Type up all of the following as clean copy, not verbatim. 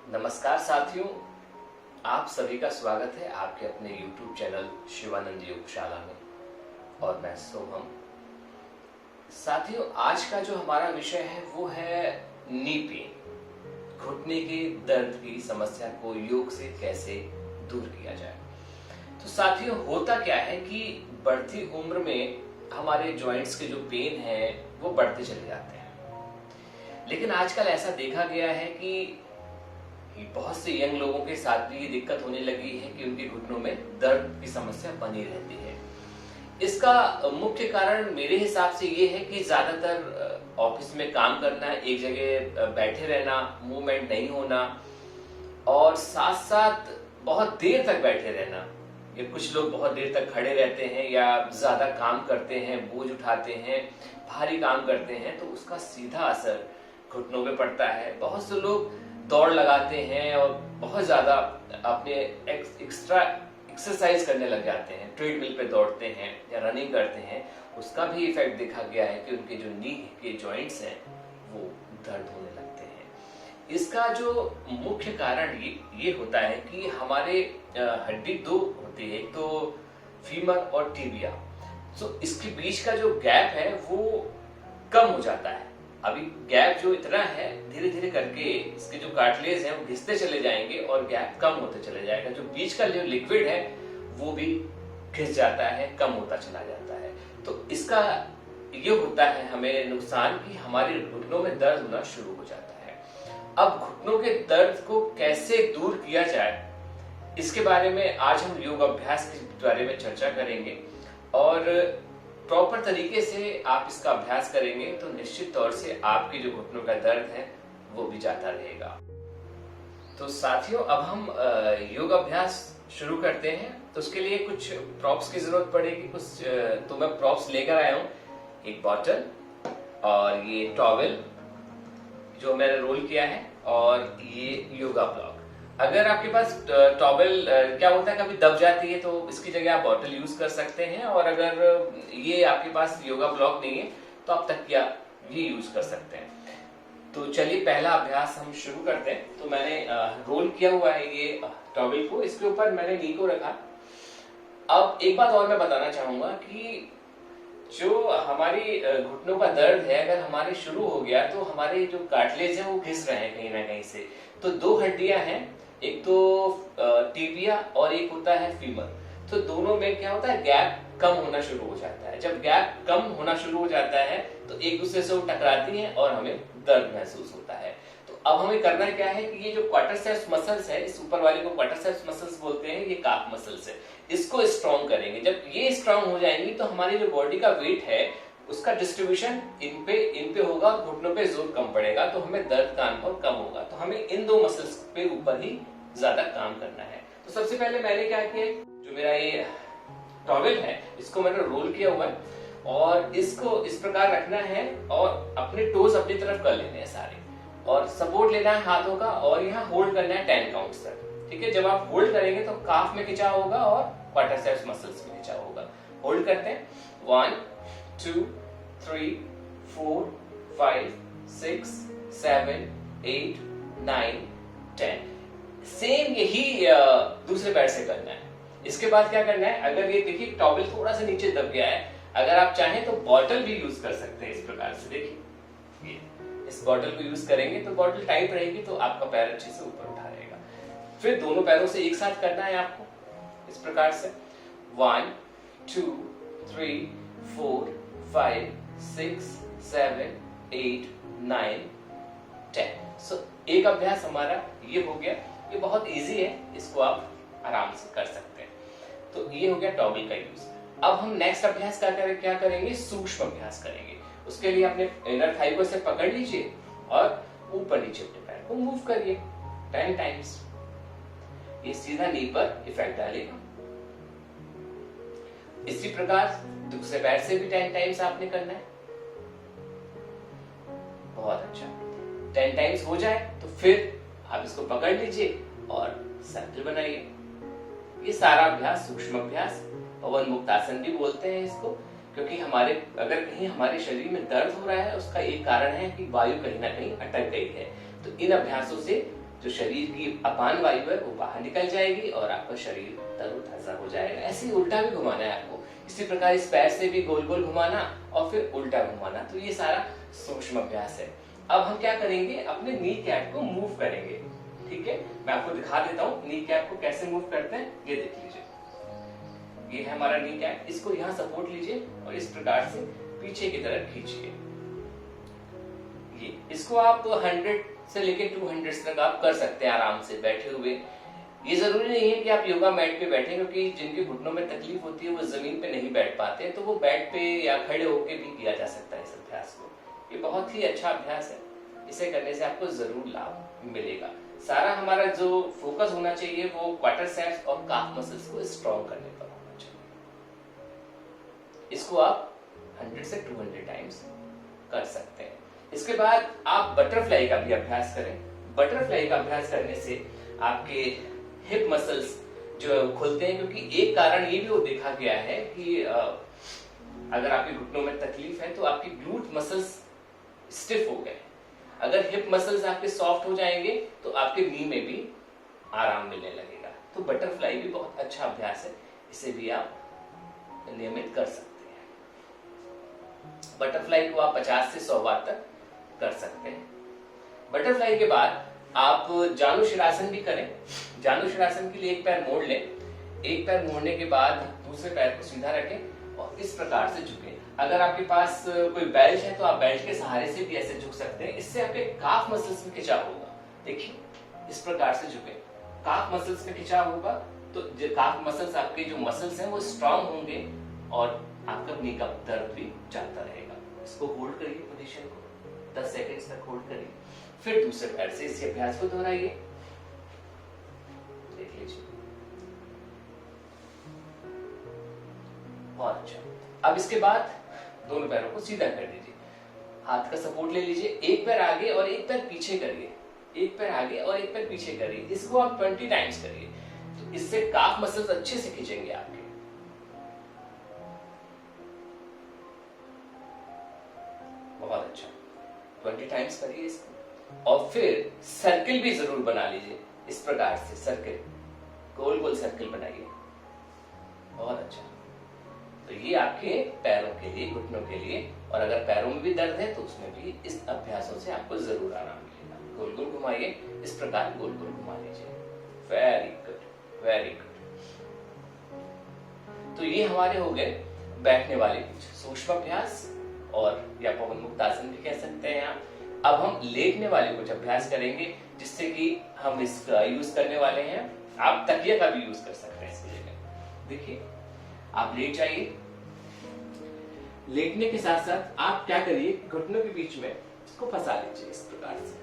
नमस्कार साथियों, आप सभी का स्वागत है आपके अपने YouTube चैनल शिवानंद योगशाला में और मैं सोहम। साथियों, आज का जो हमारा विषय है वो है नी पेन, घुटने के दर्द की समस्या को योग से कैसे दूर किया जाए। तो साथियों, होता क्या है कि बढ़ती उम्र में हमारे जॉइंट्स के जो पेन है वो बढ़ते चले जाते हैं। लेकिन आजकल ऐसा देखा गया है कि बहुत से यंग लोगों के साथ भी ये दिक्कत होने लगी है कि उनके घुटनों में दर्द की समस्या बनी रहती है। इसका मुख्य कारण मेरे हिसाब से ये है कि ज्यादातर ऑफिस में काम करना, एक जगह बैठे रहना, मूवमेंट नहीं होना और साथ साथ बहुत देर तक बैठे रहना। ये कुछ लोग बहुत देर तक खड़े रहते हैं या ज्यादा काम करते हैं, बोझ उठाते हैं, भारी काम करते हैं, तो उसका सीधा असर घुटनों पे पड़ता है। बहुत से लोग दौड़ लगाते हैं और बहुत ज्यादा अपने एक्स्ट्रा एक्सरसाइज करने लग जाते हैं, ट्रेडमिल पे दौड़ते हैं या रनिंग करते हैं। उसका भी इफेक्ट देखा गया है कि उनके जो नी के जॉइंट्स हैं वो दर्द होने लगते हैं। इसका जो मुख्य कारण ये होता है कि हमारे हड्डी दो होती है, एक तो फीमर और टिबिया। तो इसके बीच का जो गैप है वो कम हो जाता है। अभी गैप जो इतना है, धीरे धीरे करके इसके जो कार्टिलेज हैं वो घिसते चले जाएंगे और गैप कम होते चले जाएगा। जो बीच का जो लिक्विड है वो भी घिस जाता है, कम होता चला जाता है। तो इसका ये होता है हमें नुकसान कि हमारे घुटनों में दर्द होना शुरू हो जाता है। अब घुटनों के दर्द को कैसे दूर किया जाए, इसके बारे में आज हम योग अभ्यास के बारे में चर्चा करेंगे और प्रॉपर तरीके से आप इसका अभ्यास करेंगे तो निश्चित तौर से आपके जो घुटनों का दर्द है वो भी जाता रहेगा। तो साथियों, अब हम योग अभ्यास शुरू करते हैं। तो उसके लिए कुछ प्रॉप्स की जरूरत पड़ेगी। तो मैं प्रॉप्स लेकर आया हूँ, एक बॉटल और ये टॉवेल जो मैंने रोल किया है और ये योगा ब्लॉक। अगर आपके पास टॉवेल क्या होता है कभी दब जाती है तो इसकी जगह आप बॉटल यूज कर सकते हैं, और अगर ये आपके पास योगा ब्लॉक नहीं है तो आप तकिया भी यूज कर सकते हैं। तो चलिए पहला अभ्यास हम शुरू करते हैं। तो मैंने रोल किया हुआ है ये टॉवेल को, इसके ऊपर मैंने नी को रखा। अब एक बात और मैं बताना चाहूंगा कि जो हमारी घुटनों का दर्द है अगर हमारे शुरू हो गया तो हमारे जो कार्टिलेज है वो घिस रहे हैं कहीं ना कहीं से। तो दो हड्डियां हैं, एक तो टिबिया और एक होता है फीमर। तो दोनों में क्या होता है, गैप कम होना शुरू हो जाता है। जब गैप कम होना शुरू हो जाता है तो एक दूसरे से वो टकराती हैं और हमें दर्द महसूस होता है। तो अब हमें करना क्या है कि ये जो क्वाड्रिसेप्स मसल्स है, इस ऊपर वाले को क्वाड्रिसेप्स मसल्स बोलते हैं, ये काफ मसल्स है, इसको स्ट्रॉन्ग करेंगे। जब ये स्ट्रॉन्ग हो जाएंगी तो हमारी जो बॉडी का वेट है उसका डिस्ट्रीब्यूशन इन पे होगा और घुटनों पे जोर कम पड़ेगा, तो हमें दर्द का अनुभव कम होगा। तो हमें इन दो मसल्स पे ऊपर ही ज्यादा काम करना है। तो सबसे पहले मैंने क्या किया, जो मेरा ये टॉवेल है इसको मैंने रोल किया हुआ है और इसको इस प्रकार रखना है और अपने टोज अपनी तरफ कर लेने हैं सारे, और सपोर्ट लेना है हाथों का और यहाँ होल्ड करना है 10 काउंट्स तक। ठीक है, जब आप होल्ड करेंगे तो काफ में खिंचाव होगा और क्वाड्रिसेप्स मसल्स में खिंचाव होगा। होल्ड करते हैं, 1 2 3 4 5 6 7 8 9 10। सेम यही दूसरे पैर से करना है। इसके बाद क्या करना है, अगर ये देखिए टॉवेल थोड़ा सा नीचे दब गया है, अगर आप चाहें तो बॉटल भी यूज कर सकते हैं। इस प्रकार से देखिए, इस बॉटल को यूज करेंगे तो बॉटल टाइट रहेगी तो आपका पैर अच्छे से ऊपर उठा रहेगा। फिर दोनों पैरों से एक साथ करना है आपको इस प्रकार से, 1 2 3 4 5 6 7 8 9 10। सो एक अभ्यास हमारा ये हो गया। ये बहुत इजी है, इसको आप आराम से कर सकते हैं। तो ये हो गया टॉवेल का यूज। अब हम नेक्स्ट अभ्यास क्या करेंगे, सूक्ष्म अभ्यास करेंगे। उसके लिए अपने इनर थाई को से पकड़ लीजिए और ऊपर नीचे अपने पैर को मूव करिए 10 टाइम्स। ये सीधा नी पर इफेक्ट डालेगा। इसी प्रकार दूसरे पैर से भी 10 टाइम्स आपने करना है। बहुत अच्छा, 10 टाइम्स हो जाए तो फिर आप इसको पकड़ लीजिए और सर्कल बनाइए। ये सारा अभ्यास सूक्ष्म अभ्यास, पवन मुक्त आसन भी बोलते हैं इसको, क्योंकि अगर कहीं हमारे शरीर में दर्द हो रहा है उसका एक कारण है कि वायु कहीं ना कहीं अटक गई है। तो इन अभ्यासों से जो शरीर की अपान वायु है वो बाहर निकल जाएगी और आपका शरीर तरोताजा हो जाएगा। ऐसे ही उल्टा भी घुमाना है आपको, इसी प्रकार इस पैर से भी गोल गोल घुमाना और फिर उल्टा घुमाना। तो ये सारा सूक्ष्म अभ्यास है। अब हम क्या करेंगे, अपने नी कैप को मूव करेंगे। ठीक है, मैं आपको दिखा देता हूँ नी कैप को कैसे मूव करते हैं। ये देख लीजिए, ये है हमारा नी कैप। इसको यहाँ सपोर्ट लीजिए और इस प्रकार से पीछे की तरफ खींचिए। ये इसको आप 100 से लेके 200 तक आप कर सकते हैं आराम से बैठे हुए। ये जरूरी नहीं है कि आप योगा मैट पे बैठे, क्योंकि जिनके घुटनों में तकलीफ होती है वो जमीन पे नहीं बैठ पाते, तो वो बेड पे या खड़े होके भी किया जा सकता है इस अभ्यास को। ये बहुत ही अच्छा अभ्यास है, इसे करने से आपको जरूर लाभ मिलेगा। सारा हमारा जो फोकस होना चाहिए वो क्वाड्रिसेप्स और काफ मसल्स को स्ट्रॉन्ग करने पर होना चाहिए। इसको आप 100 से 200 टाइम्स कर सकते हैं। इसके बाद आप बटरफ्लाई का भी अभ्यास करें। बटरफ्लाई का अभ्यास करने से आपके हिप मसल्स जो खुलते हैं, क्योंकि एक कारण ये भी वो देखा गया है कि अगर आपके घुटनों में तकलीफ है तो आपकी ग्लूट मसल्स स्टिफ हो गए। अगर हिप मसल्स आपके सॉफ्ट हो जाएंगे तो आपके नी में भी आराम मिलने लगेगा। तो बटरफ्लाई भी बहुत अच्छा अभ्यास है, इसे भी आप नियमित कर सकते हैं। बटरफ्लाई को आप 50 से 100 बार तक कर सकते हैं। बटरफ्लाई के बाद आप जानुशिरासन भी करें। जानुशिरासन के लिए एक पैर मोड़ लें। एक पैर मोड़ने के बाद दूसरे पैर को सीधा रखें और इस प्रकार से झुकें। अगर आपके पास कोई बेल्ट है तो आप बेल्ट के सहारे से भी ऐसे झुक सकते हैं। इससे आपके काफ मसल्स में खिंचाव होगा। देखिए, इस प्रकार से झुकें, काफ मसल्स में खिंचाव होगा तो काफ मसल्स, आपके जो मसल्स हैं वो स्ट्रांग होंगे और आपका नी का दर्द भी जाता रहेगा। इसको होल्ड करिए, पोजीशन को 10 सेकंड्स तक होल्ड करिए, फिर दूसरे पैर से इस अभ्यास को दोहराइए। देख लीजिए, बहुत अच्छा। अब इसके बाद दोनों पैरों को सीधा कर दीजिए, हाथ का सपोर्ट ले लीजिए, एक पैर आगे और एक पैर पीछे करिए, एक पैर आगे और एक पैर पीछे करिए। इसको आप 20 टाइम्स करिए, तो इससे काफ मसल्स अच्छे से खींचेंगे आपके। बहुत अच्छा, 20 टाइम्स करिए इसको। और फिर सर्किल भी जरूर बना लीजिए, इस प्रकार से सर्किल, गोल गोल सर्किल बनाइए। बहुत अच्छा। तो ये आपके पैरों के लिए, घुटनों के लिए, और अगर पैरों में भी दर्द है तो उसमें भी इस अभ्यासों से आपको जरूर आराम मिलेगा। गोल गोल घुमाइए, इस प्रकार गोल गोल घुमा लीजिए। Very good, very good. तो ये हमारे हो गए बैठने वाले कुछ सूक्ष्म अभ्यास, और या पवन मुक्त आसन भी कह सकते हैं आप। अब हम लेटने वाले कुछ अभ्यास करेंगे, जिससे कि हम इसका यूज करने वाले हैं। आप तकिया का भी यूज कर सकते हैं इसकी जगह। देखिए, आप लेट जाइए। लेटने के साथ साथ आप क्या करिए, घुटनों के बीच में इसको फंसा लीजिए इस प्रकार से,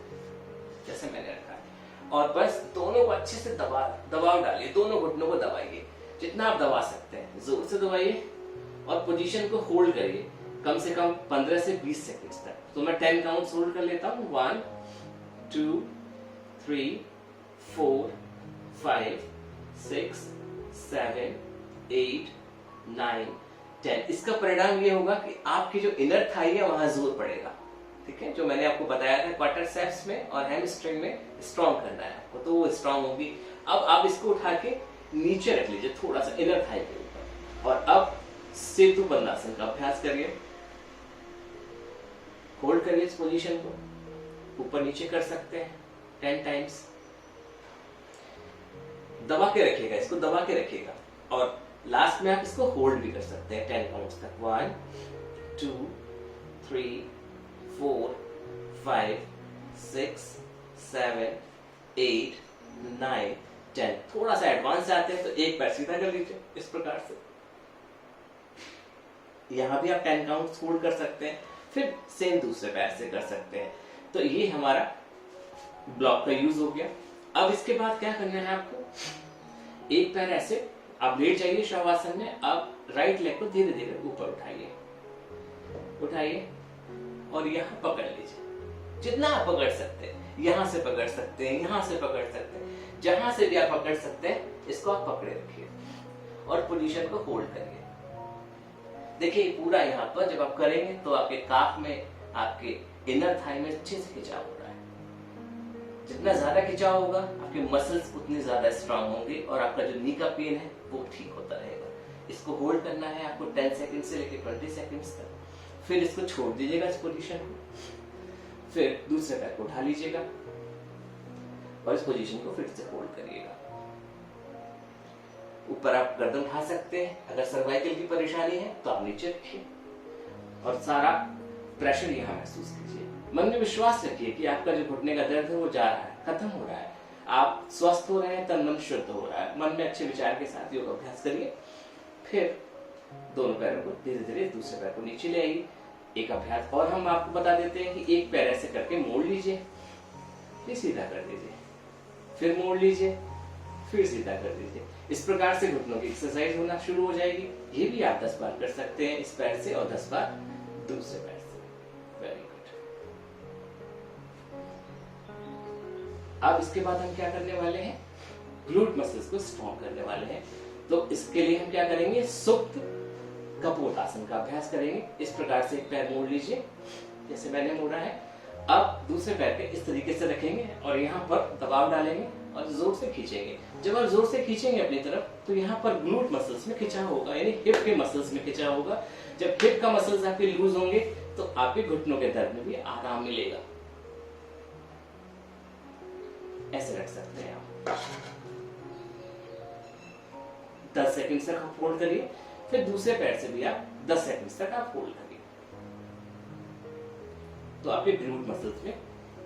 जैसे मैंने रखा है, और बस दोनों को अच्छे से दबाव डालिए। दोनों घुटनों को दबाइए, जितना आप दबा सकते हैं जोर से दबाइए, और पोजीशन को होल्ड करिए कम से कम 15 से 20 सेकंड्स तक। तो मैं 10 काउंट्स होल्ड कर लेता हूं। 1 2 3 4 5 6 7 8 9 10। इसका परिणाम ये होगा कि आपकी जो इनर थाई है वहां जोर पड़ेगा। ठीक है, जो मैंने आपको बताया था क्वाड्रिसेप्स में और हैमस्ट्रिंग में स्ट्रॉन्ग करना है आपको, तो वो स्ट्रॉन्ग होगी। अब आप इसको उठा के नीचे रख लीजिए, थोड़ा सा इनर थाई के ऊपर, और अब सेतु बंधासन का अभ्यास करिए। होल्ड करिए इस पोजीशन को, ऊपर नीचे कर सकते हैं 10 टाइम्स। दबा के रखिएगा, इसको दबा के रखिएगा, और लास्ट में आप इसको होल्ड भी कर सकते हैं 10 काउंट्स तक। 1 2 3 4 5 6 7 8 9 10। थोड़ा सा एडवांस आते हैं तो एक पैर सीधा कर लीजिए इस प्रकार से। यहां भी आप 10 काउंट्स होल्ड कर सकते हैं, फिर सेम दूसरे पैर से कर सकते हैं। तो ये हमारा ब्लॉक का यूज हो गया। अब इसके बाद क्या करना है आपको, एक पैर ऐसे आप लेट जाइए शवासन में। आप राइट लेग को धीरे धीरे ऊपर उठाइए, उठाइए और यहाँ पकड़ लीजिए, जितना आप पकड़ सकते हैं। यहां से पकड़ सकते हैं, यहां से पकड़ सकते हैं, जहां से भी आप पकड़ सकते हैं इसको आप पकड़े रखिए और पोजीशन को होल्ड करिए। देखिए पूरा यहाँ पर जब आप करेंगे तो आपके काफ में, आपके इनर थाई में अच्छे से खिंचाव हो रहा है। जितना ज्यादा खिंचाव होगा आपके मसल्स उतने ज्यादा स्ट्रांग होंगे और आपका जो नी का पेन है वो ठीक होता रहेगा। इसको होल्ड करना है आपको 10 सेकंड से लेकर 20 सेकंड्स तक। फिर इसको छोड़ दीजिएगा इस पोजीशन को, फिर दूसरे पैर को उठा लीजिएगा और इस पोजीशन को फिर से होल्ड करिएगा। ऊपर आप गर्दन उठा सकते हैं, अगर सर्वाइकल की परेशानी है तो आप नीचे रखिए और सारा प्रेशर यहाँ महसूस कीजिए। मन में विश्वास रखिए कि आपका जो घुटने का दर्द है वो जा रहा है, खत्म हो रहा है, आप स्वस्थ हो रहे हैं, तन मन शुद्ध हो रहा है। मन में अच्छे विचार के साथ योग अभ्यास करिए। फिर दोनों पैरों को धीरे धीरे दूसरे पैर को नीचे ले आइए। एक अभ्यास और हम आपको बता देते हैं कि एक पैर ऐसे करके मोड़ लीजिए, फिर सीधा कर दीजिए, फिर मोड़ लीजिए, फिर सीधा कर दीजिए। इस प्रकार से घुटनों की एक्सरसाइज होना शुरू हो जाएगी। ये भी आप 10 बार कर सकते हैं इस पैर से और 10 बार दूसरे पैर से। Very good. अब इसके बाद हम क्या करने वाले हैं, ग्लूट मसल्स को स्ट्रॉन्ग करने वाले हैं। तो इसके लिए हम क्या करेंगे, सुप्त कपोतासन का अभ्यास करेंगे। इस प्रकार से एक पैर मोड़ लीजिए जैसे मैंने मोड़ा है। अब दूसरे पैर पे इस तरीके से रखेंगे और यहाँ पर दबाव डालेंगे और जोर से खींचेंगे। जब आप जोर से खींचेंगे अपनी तरफ तो यहाँ पर ग्लूट मसल्स में खिंचाव होगा, यानी हिप के मसल्स में खिंचाव होगा। जब हिप का मसल्स आपके लूज होंगे तो आपके घुटनों के दर्द में भी आराम मिलेगा। ऐसे रख सकते हैं आप। 10 सेकंड तक आप होल्ड करिए, फिर दूसरे पैर से भी आप 10 सेकंड तक आप होल्ड करिए। तो आपके ग्लूट मसल्स में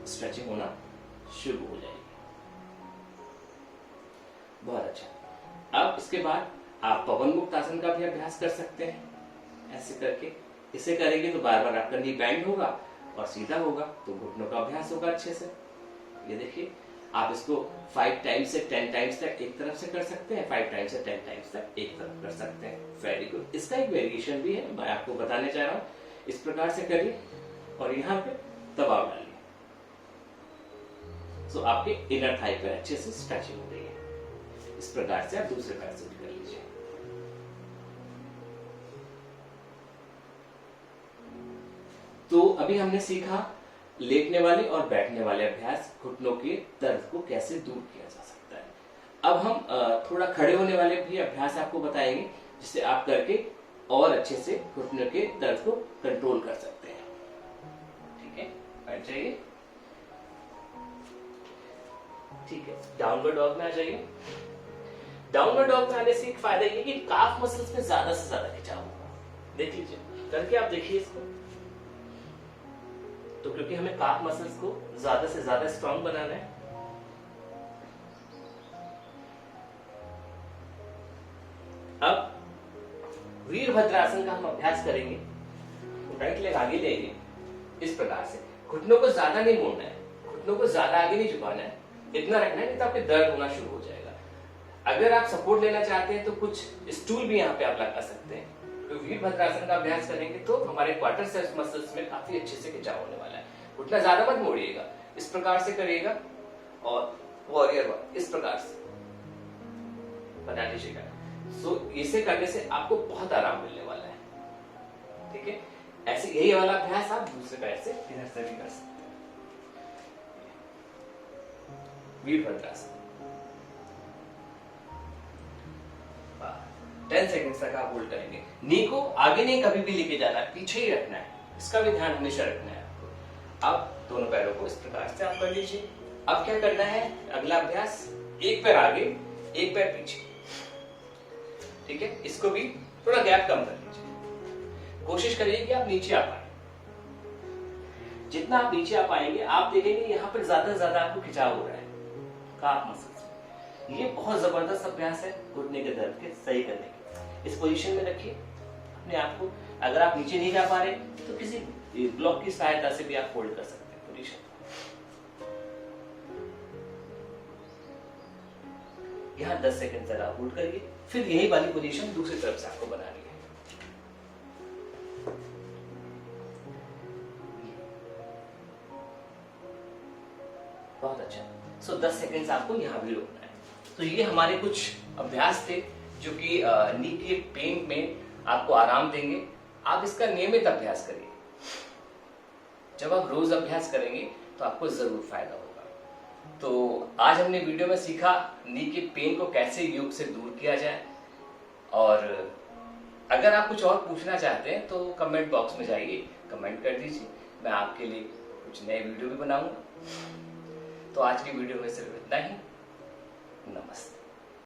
स्ट्रेचिंग होना शुरू हो जाएगी। बहुत अच्छा। अब इसके बाद आप पवन मुक्त आसन का भी अभ्यास कर सकते हैं ऐसे करके। इसे करेंगे तो बार बार आपका नी बैंड होगा और सीधा होगा, तो घुटनों का अभ्यास होगा अच्छे से। ये देखिए, आप इसको 5 टाइम्स से 10 टाइम्स तक एक तरफ से कर सकते हैं, 5 टाइम्स से 10 टाइम्स तक एक तरफ कर सकते हैं। Very good. इसका एक वेरिएशन भी है, मैं आपको बताने चाह रहा हूँ। इस प्रकार से करिए और यहाँ पे दबाव डालिए। सो आपके इनर थाई पे अच्छे से स्ट्रेचिंग हो रही है। इस प्रकार से आप दूसरे पैर से भी कर लीजिए। तो अभी हमने सीखा लेटने वाले और बैठने वाले अभ्यास, घुटनों के दर्द को कैसे दूर किया जा सकता है। अब हम थोड़ा खड़े होने वाले भी अभ्यास आपको बताएंगे, जिससे आप करके और अच्छे से घुटनों के दर्द को कंट्रोल कर सकते हैं। ठीक है, बैठ जाइए। ठीक है, डाउनवर्ड डॉग में आ जाइए। डाउनवर्ड डॉग में आने से एक फायदा ये कि काफ मसल्स में ज्यादा से ज्यादा खिंचाव होगा। देख लीजिए, करके आप देखिए इसको। तो क्योंकि हमें काफ मसल्स को ज्यादा से ज्यादा स्ट्रांग बनाना है, अब वीरभद्रासन का हम अभ्यास करेंगे। राइट लेग आगे ले आइए इस प्रकार से। घुटनों को ज्यादा नहीं मोड़ना है, घुटनों को ज्यादा आगे नहीं झुकाना है, इतना रखना है, नहीं तो आपके दर्द होना शुरू हो जाएगा। अगर आप सपोर्ट लेना चाहते हैं तो कुछ स्टूल भी यहाँ पे आप लगा सकते हैं। तो वीरभद्रासन का अभ्यास करेंगे तो हमारे क्वाड्रिसेप्स मसल्स में काफी अच्छे से खिंचाव होने वाला है। घुटना ज्यादा मत मोड़िएगा, इस प्रकार से करिएगा और वॉरियर 1 इस प्रकार से बना लीजिएगा। सो इसे करने से आपको बहुत आराम मिलने वाला है। ठीक है, ऐसे यही वाला अभ्यास आप दूसरे पैर से इधर से भी कर सकते हैं। वीरभद्रासन 10 सेकंड तक आप होल्ड करेंगे। नी को आगे नहीं कभी भी लेके जाना है, पीछे ही रखना है, इसका भी ध्यान हमेशा रखना है आपको। अब दोनों पैरों को इस प्रकार से आप कर लीजिए। अब क्या करना है, अगला अभ्यास, एक पैर आगे एक पैर पीछे। ठीक है, इसको भी थोड़ा गैप कम कर लीजिए। कोशिश करिए कि आप नीचे आ पाए। जितना आप नीचे आ पाएंगे आप देखेंगे यहाँ पर ज्यादा से ज्यादा आपको खिंचाव हो रहा है काफ मसल्स में। ये बहुत जबरदस्त अभ्यास है घुटने के दर्द के सही करने के। इस पोजीशन में रखिए अपने आप को। अगर आप नीचे नहीं जा पा रहे तो किसी ब्लॉक की सहायता से भी आप होल्ड कर सकते हैं पोजीशन। यहाँ 10 सेकंड तक आप होल्ड करिए, फिर यही वाली पोजीशन दूसरी तरफ से आपको बनानी है। बहुत अच्छा। सो 10 सेकंड्स आपको यहाँ भी रोकना है। तो ये हमारे कुछ अभ्यास थे जो कि नी के पेन में आपको आराम देंगे। आप इसका नियमित अभ्यास करिए। जब आप रोज अभ्यास करेंगे तो आपको जरूर फायदा होगा। तो आज हमने वीडियो में सीखा नी के पेन को कैसे योग से दूर किया जाए। और अगर आप कुछ और पूछना चाहते हैं तो कमेंट बॉक्स में जाइए, कमेंट कर दीजिए, मैं आपके लिए कुछ नए वीडियो भी बनाऊंगा। तो आज की वीडियो में सिर्फ इतना ही। नमस्ते।